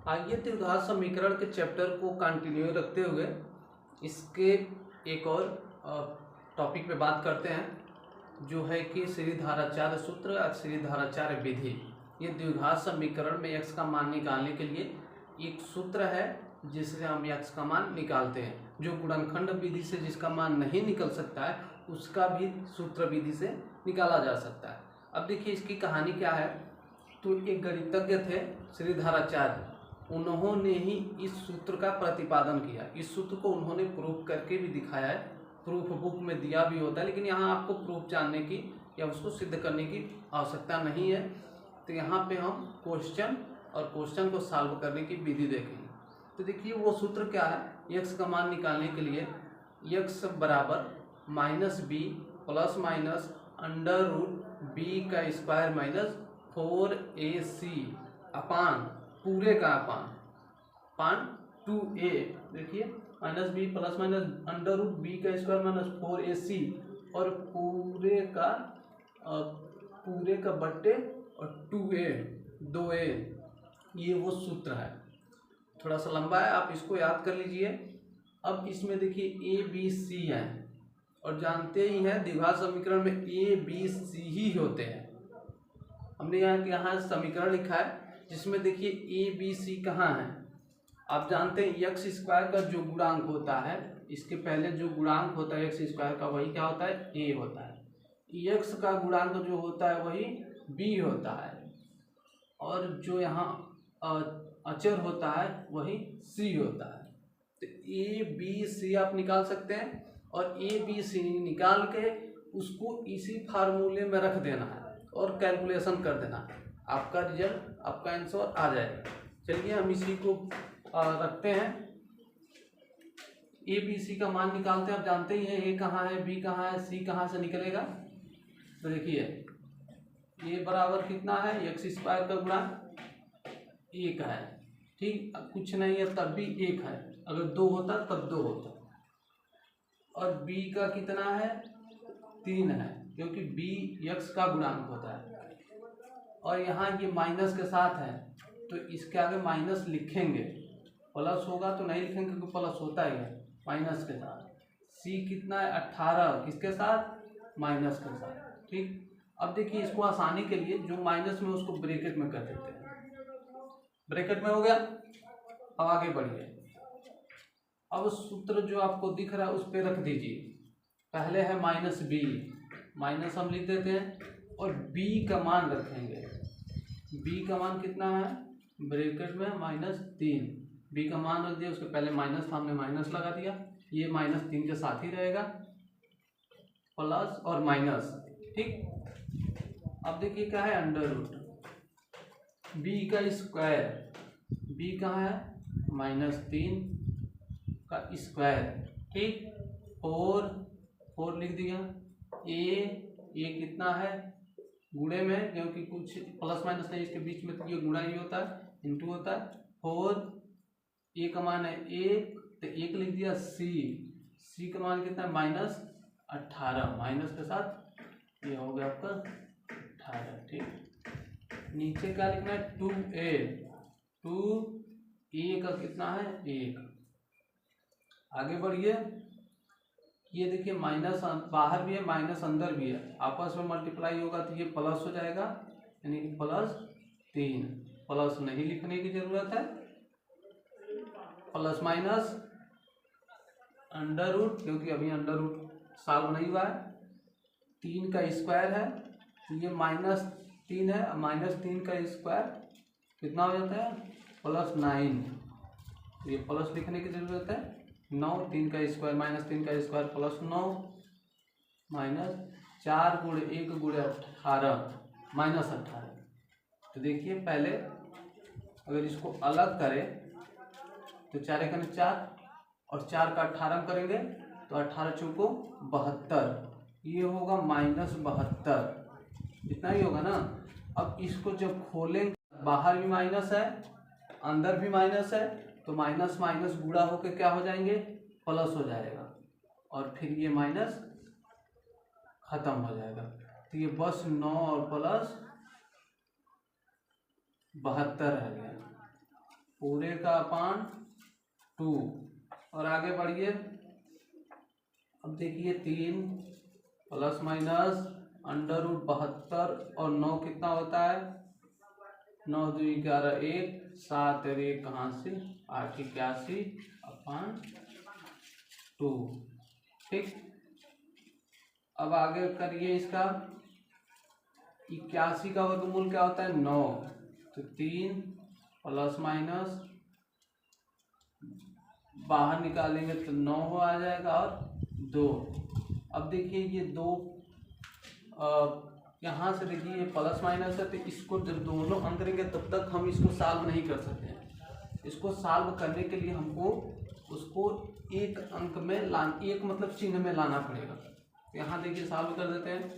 आइए द्विघात समीकरण के चैप्टर को कंटिन्यू रखते हुए इसके एक और टॉपिक पे बात करते हैं, जो है कि श्रीधाराचार्य सूत्र या श्रीधाराचार्य विधि। ये द्विघात समीकरण में x का मान निकालने के लिए एक सूत्र है जिससे हम x का मान निकालते हैं। जो गुणनखंड विधि से जिसका मान नहीं निकल सकता है उसका भी सूत्र विधि से निकाला जा सकता है। अब देखिए इसकी कहानी क्या है। तो एक गणितज्ञ थे श्रीधाराचार्य, उन्होंने ही इस सूत्र का प्रतिपादन किया। इस सूत्र को उन्होंने प्रूफ करके भी दिखाया है, प्रूफ बुक में दिया भी होता है, लेकिन यहाँ आपको प्रूफ जानने की या उसको सिद्ध करने की आवश्यकता नहीं है। तो यहाँ पे हम क्वेश्चन और क्वेश्चन को सॉल्व करने की विधि देखेंगे। तो देखिए वो सूत्र क्या है। x का मान निकालने के लिए x बराबर -b plus minus under root B का स्क्वायर माइनस 4ac अपान पूरे का अपान 2a। देखिए -b plus minus under root B का स्क्वायर माइनस 4ac और पूरे का बट्टे और 2a, ये वो सूत्र है। थोड़ा सा लंबा है, आप इसको याद कर लीजिए। अब इसमें देखिए a b c है और जानते ही हैं द्विघात समीकरण में a b c ही होते हैं। हमने यहाँ समीकरण लिखा है जिसमें देखिए a b c कहाँ है। आप जानते हैं एक्स स्क्वायर का जो गुणांक होता है, इसके पहले जो गुणांक होता है एक्स स्क्वायर का, वही क्या होता है, a होता है। एक्स का गुणांक जो होता है वही b होता है और जो यहाँ अचर होता है वही c होता है। तो a b c आप निकाल सकते हैं और a b c निकाल के उसको इसी फार्मूले में रख देना है और कैलकुलेशन कर देना है। आपका रिजल्ट, आपका आंसर आ जाएगा। चलिए हम इसी को रखते हैं। a b c का मान निकालते हैं। आप जानते ही हैं a कहाँ है, b कहाँ है, c कहाँ से निकलेगा। तो देखिए a बराबर कितना है, एक्स स्क्वायर का गुणा 1 है, ठीक। कुछ नहीं है तब भी 1 है, अगर 2 होता तब 2 होता। और b का कितना है, 3 है, क्योंकि b x का गुणांक होता है। और यहाँ ये माइनस के साथ है तो इसके आगे माइनस लिखेंगे, प्लस होगा तो नहीं लिखेंगे क्योंकि प्लस होता ही है माइनस के साथ। c कितना है, 18, किसके साथ, माइनस के साथ, ठीक। अब देखिए इसको आसानी के लिए जो माइनस में उसको ब्रैकेट में कर देते हैं। ब्रैकेट में हो गया। अब आगे बढ़िए। अब सूत्र जो आपको दिख रहा है उस पर रख दीजिए। पहले है -b, माइनस हम लिख देते हैं और b का मान रखेंगे। b का मान कितना है, ब्रैकेट में -3, b का मान रख दिया, उसके पहले माइनस था, हमने माइनस लगा दिया। ये -3 के साथ ही रहेगा, प्लस और माइनस, ठीक। अब देखिए क्या है, अंडर रूट b का स्क्वायर, b कहाँ है, -3 का स्क्वायर, ठीक। 4 लिख दिया। a कितना है, गुणे में, क्योंकि कुछ प्लस माइनस नहीं इसके बीच में, तो ये गुणा ही होता है, इंटू होता है। 4 a का मान है 1 तो 1 लिख दिया। c का मान कितना है, -18, माइनस के साथ ये हो गया आपका 18, ठीक। नीचे क्या लिखना है, 2a का कितना है, 1। आगे बढ़िए। ये देखिए माइनस बाहर भी है, माइनस अंदर भी है, आपस में मल्टीप्लाई होगा तो ये प्लस हो जाएगा, यानी कि +3। प्लस नहीं लिखने की जरूरत है, प्लस माइनस अंडर रूट, क्योंकि अभी अंडर रूट सॉल्व नहीं हुआ है। 3 का स्क्वायर है तो ये -3 है, -3 का स्क्वायर कितना हो जाता है, +9। ये प्लस लिखने की जरूरत है। 9, 3 का स्क्वायर -3 का स्क्वायर +9, -4 × 1 × 18 -18। तो देखिए पहले अगर इसको अलग करें तो 4 × 4 और 4 का 18 करेंगे तो 18 चौको 72, ये होगा -72, इतना ही होगा ना। अब इसको जब खोलेंगे, बाहर भी माइनस है अंदर भी माइनस है, तो माइनस माइनस गुणा होकर क्या हो जाएंगे, प्लस हो जाएगा, और फिर ये माइनस खत्म हो जाएगा। तो ये बस 9 और प्लस 72 रह गया। पूरे का अपान 2। और आगे बढ़िए, अब देखिए 3 प्लस माइनस अंडर रूट 72 और 9 कितना होता है, 9 2 11 1 7 और 1 कहाँ से 881 अपान 2। ठीक, अब आगे करिए इसका 81 का वर्गमूल क्या होता है 9, तो 3 प्लस माइनस बाहर निकालेंगे तो 9 हो आ जाएगा और 2। अब देखिए ये 2 यहाँ से देखिए ये प्लस माइनस है, तो इसको जब दोनों अंक करेंगे तब तक हम इसको सॉल्व नहीं कर सकते हैं। इसको सॉल्व करने के लिए हमको उसको एक अंक में एक मतलब चिन्ह में लाना पड़ेगा। यहाँ देखिए सॉल्व कर देते हैं,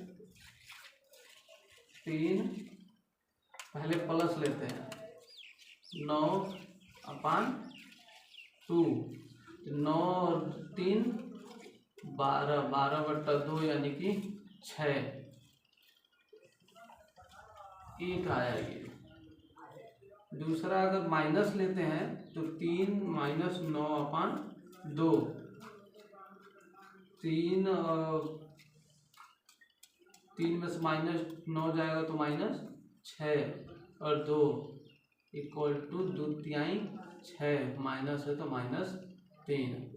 3 पहले प्लस लेते हैं 9 अपान 2, 9 और 3 12, 12/2 यानी कि 6, 1 आया ये। दूसरा अगर माइनस लेते हैं तो 3 माइनस 9 अपान 2, 3 में से माइनस 9 जाएगा तो माइनस 6 और 2 इक्वल टू 2 तिहाई 6, माइनस है तो -3।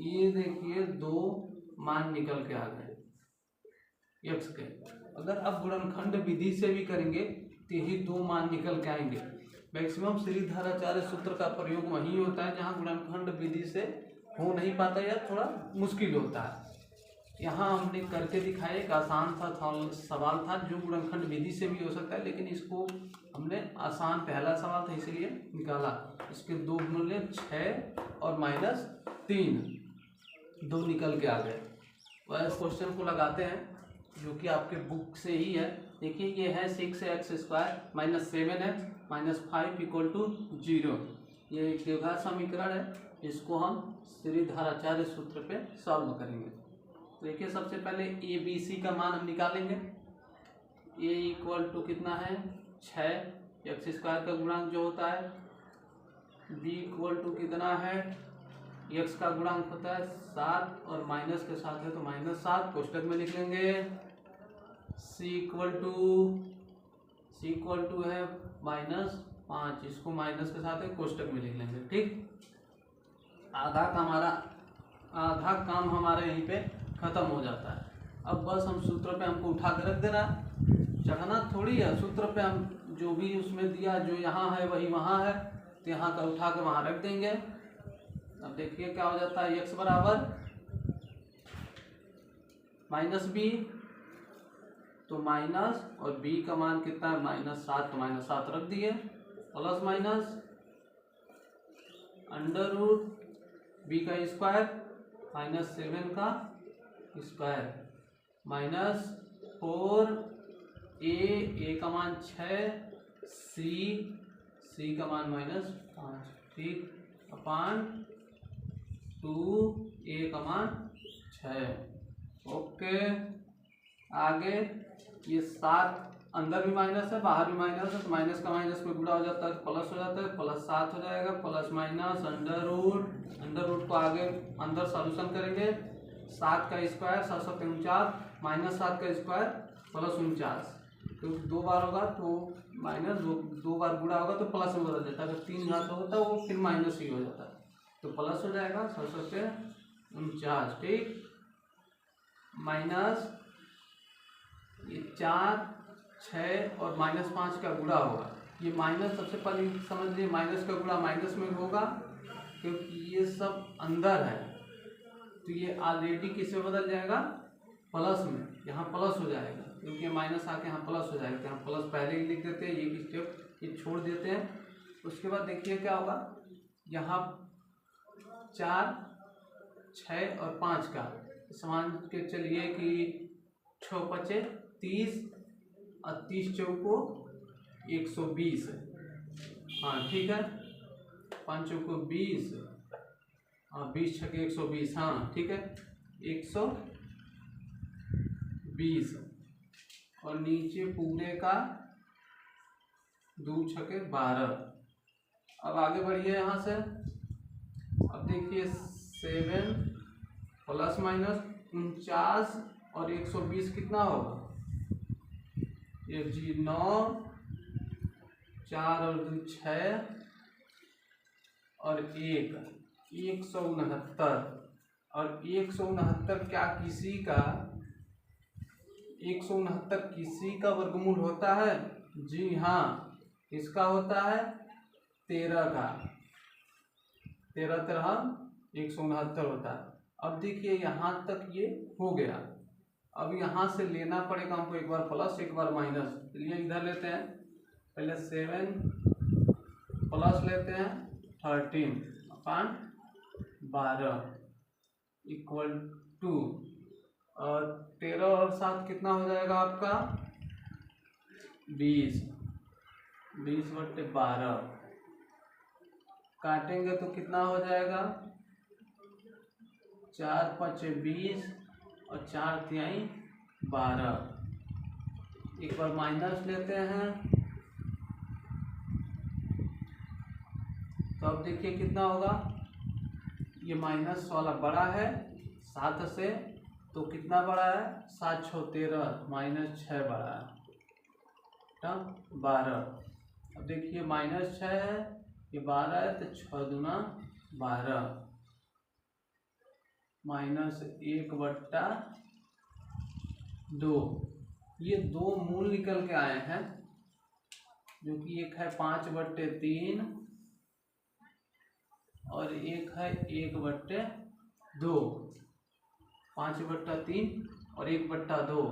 ये देखिए 2 मान निकल के आ गए x के। अगर अब गुणनखंड विधि से भी करेंगे तो यही 2 मान निकल के आएंगे। मैक्सिमम श्रीधराचार्य सूत्र का प्रयोग वही होता है जहाँ गुणनखंड विधि से हो नहीं पाता या थोड़ा मुश्किल होता है। यहाँ हमने करके दिखाया, एक आसान सा सवाल था जो गुणनखंड विधि से भी हो सकता है, लेकिन इसको हमने आसान पहला सवाल था इसलिए निकाला। इसके 2 मूल्य 6 और -3, 2 निकल के आ गए। वह इस क्वेश्चन को लगाते हैं जो कि आपके बुक से ही है। देखिए ये है 6x² - 7x - 5 = 0। ये एक द्विघात समीकरण है, इसको हम श्रीधराचार्य सूत्र पे सॉल्व करेंगे। देखिए सबसे पहले ए बी सी का मान हम निकालेंगे। ए इक्वल टू कितना है 6, x² का गुणांक जो होता है। बी इक्वल टू कितना है, x का गुणांक होता है 7 और माइनस के साथ है तो -7, कोष्टक में लिख लेंगे। c इक्वल टू है -5, इसको माइनस के साथ है कोष्टक में लिख लेंगे। ठीक, आधा काम हमारे यहीं पे खत्म हो जाता है। अब बस हम सूत्र पे हमको उठा कर रख देना, चढ़ना थोड़ी है। सूत्र पे हम जो भी उसमें दिया, जो यहाँ है वही वहाँ है, तो यहाँ का उठा कर वहाँ रख देंगे। अब देखिए क्या हो जाता है, x बराबर -b, तो माइनस और b का मान कितना है -7, तो -7 रख दिए, plus minus under root b का स्क्वायर -7 का स्क्वायर -4 a का मान 6, c का मान -5, ठीक, अपान 2 a का मान 6। ओके, आगे ये 7 अंदर भी माइनस है बाहर भी माइनस है, तो माइनस का माइनस में गुणा हो जाता है, प्लस हो जाता है, +7 हो जाएगा, प्लस माइनस अंडर रूट को आगे अंदर सॉल्यूशन करेंगे। 7 का स्क्वायर 749, -7 का स्क्वायर +49, क्योंकि 2 बार होगा तो माइनस, 2 बार गुणा होगा तो प्लस में बदल जाता है। अगर 3 घात होता है वो फिर माइनस ही हो जाता है, तो प्लस हो जाएगा 749। ठीक, माइनस ये 4 6 और -5 का गुणा होगा। ये माइनस सबसे पहले समझ लीजिए, माइनस का गुणा माइनस में होगा क्योंकि ये सब अंदर है, तो ये ऑलरेडी किसमें बदल जाएगा, प्लस में। यहाँ प्लस हो जाएगा क्योंकि माइनस आके यहाँ प्लस हो जाएगा, तो यहाँ प्लस पहले ही लिख देते हैं, ये स्टेप ये छोड़ देते हैं। उसके बाद देखिए क्या होगा, यहाँ 4 6 और 5 का समान के चलिए कि 6 5 30 और 30 चौको 120। हाँ ठीक है, 5 चौको 20 और 20 छके 120। हाँ ठीक है, 120 और नीचे पूरे का 2 छके 12। अब आगे बढ़िए यहाँ से। अब देखिए 7 प्लस माइनस 49 और 120 कितना होगा? 1 जी 9, 4 और 2 6 और 169। और 169 क्या किसी का 169 किसी का वर्गमूल होता है? जी हाँ, इसका होता है 13 का। 13 13 169 होता है। अब देखिए यहाँ तक ये हो गया। अब यहाँ से लेना पड़ेगा हमको, एक बार प्लस एक बार माइनस। चलिए इधर लेते हैं, पहले 7 प्लस लेते हैं 13/12 इक्वल टू, और 13 और 7 कितना हो जाएगा आपका? 20। 20/12 काटेंगे तो कितना हो जाएगा? 4 5 20 और 4 3 12। एक बार माइनस लेते हैं तो अब देखिए कितना होगा। ये माइनस वाला बड़ा है 7 से, तो कितना बड़ा है? 7 6 13 माइनस 6 बड़ा है 12। अब देखिए -6 है, ये 12 है, तो 6 दूना 12 -1/2। ये दो मूल निकल के आए हैं, जो कि एक है 5/3 और एक है 1/2। 5/3 और 1/2,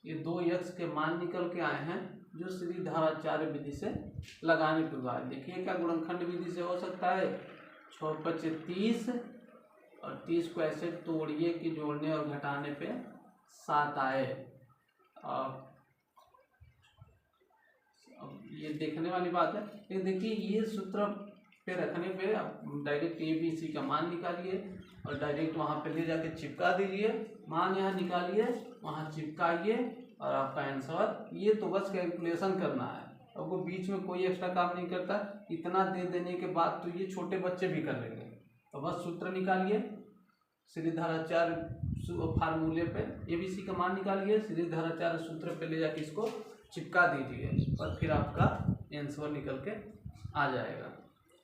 ये दो यक्ष के मान निकल के आए हैं, जो श्रीधराचार्य विधि से लगाने के बाद देखिए क्या गुणनखंड विधि से हो सकता है। 6 5 30 और 30 को ऐसे तोड़िए कि जोड़ने और घटाने पे 7 आए। अब ये देखने वाली बात है, लेकिन देखिए ये सूत्र पे रखने पे आप डायरेक्ट ए बी सी का मान निकालिए और डायरेक्ट वहाँ पे ले जाके चिपका दीजिए। मान यहाँ निकालिए, वहाँ चिपकाइए और आपका आंसर। ये तो बस कैलकुलेशन करना है, आपको बीच में कोई एक्स्ट्रा काम नहीं करता। इतना दे देने के बाद तो ये छोटे बच्चे भी कर लेंगे। तो बस सूत्र निकालिए, श्रीधराचार्य फार्मूले पे एबीसी का मान निकालिए, श्रीधराचार्य सूत्र पे ले जाके इसको चिपका दीजिए और फिर आपका आंसर निकल के आ जाएगा।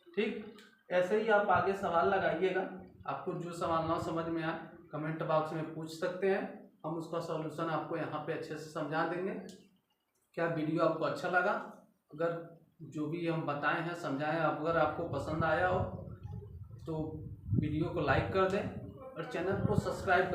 ठीक, ऐसे ही आप आगे सवाल लगाइएगा। आपको जो सवाल ना समझ में आए कमेंट बॉक्स में पूछ सकते हैं, हम उसका सॉल्यूशन आपको यहाँ पे अच्छे से समझा देंगे। क्या वीडियो आपको अच्छा लगा? अगर जो भी हम बताए हैं समझाएं, अगर आपको पसंद आया हो तो वीडियो को लाइक कर दें और चैनल को सब्सक्राइब कर